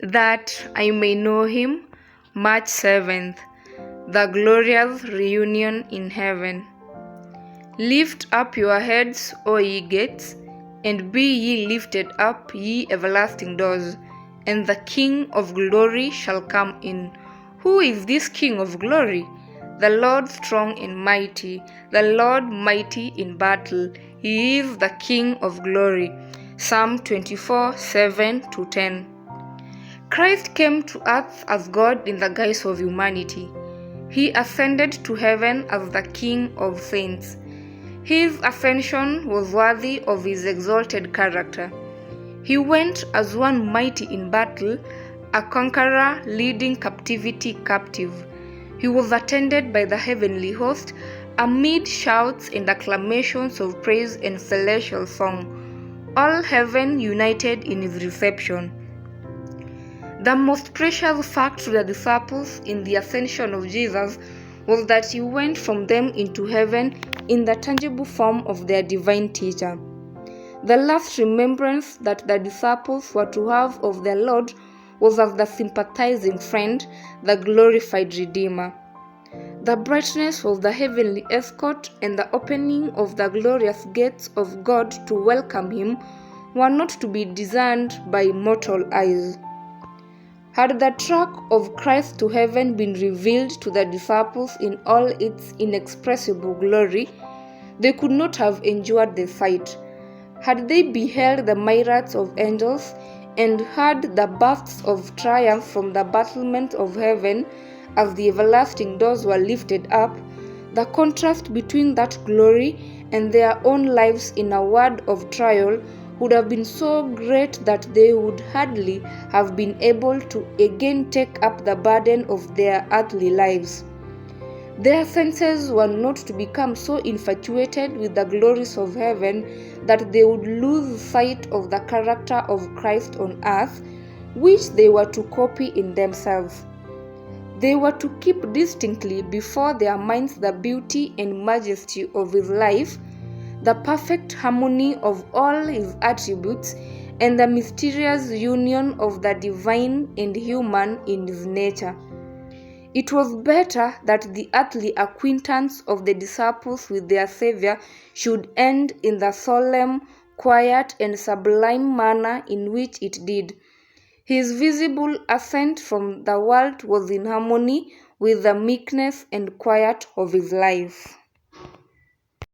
that I may know him. March 7th, the glorious reunion in heaven. Lift up your heads, O ye gates, and be ye lifted up, ye everlasting doors, and the King of glory shall come in. Who is this King of glory? The Lord strong and mighty, the Lord mighty in battle. He is the King of glory. Psalm 24:7-10. Christ came to earth as God in the guise of humanity. He ascended to heaven as the King of saints. His ascension was worthy of his exalted character. He went as one mighty in battle, a conqueror leading captivity captive. He was attended by the heavenly host amid shouts and acclamations of praise and celestial song, all heaven united in his reception. The most precious fact to the disciples in the ascension of Jesus was that he went from them into heaven in the tangible form of their divine teacher. The last remembrance that the disciples were to have of their Lord was as the sympathizing friend, the glorified Redeemer. The brightness of the heavenly escort and the opening of the glorious gates of God to welcome him were not to be discerned by mortal eyes. Had the track of Christ to heaven been revealed to the disciples in all its inexpressible glory, they could not have endured the sight. Had they beheld the myriads of angels and heard the bursts of triumph from the battlements of heaven as the everlasting doors were lifted up, the contrast between that glory and their own lives in a world of trial would have been so great that they would hardly have been able to again take up the burden of their earthly lives. Their senses were not to become so infatuated with the glories of heaven that they would lose sight of the character of Christ on earth, which they were to copy in themselves. They were to keep distinctly before their minds the beauty and majesty of his life, the perfect harmony of all his attributes, and the mysterious union of the divine and human in his nature. It was better that the earthly acquaintance of the disciples with their Savior should end in the solemn, quiet, and sublime manner in which it did. His visible ascent from the world was in harmony with the meekness and quiet of his life.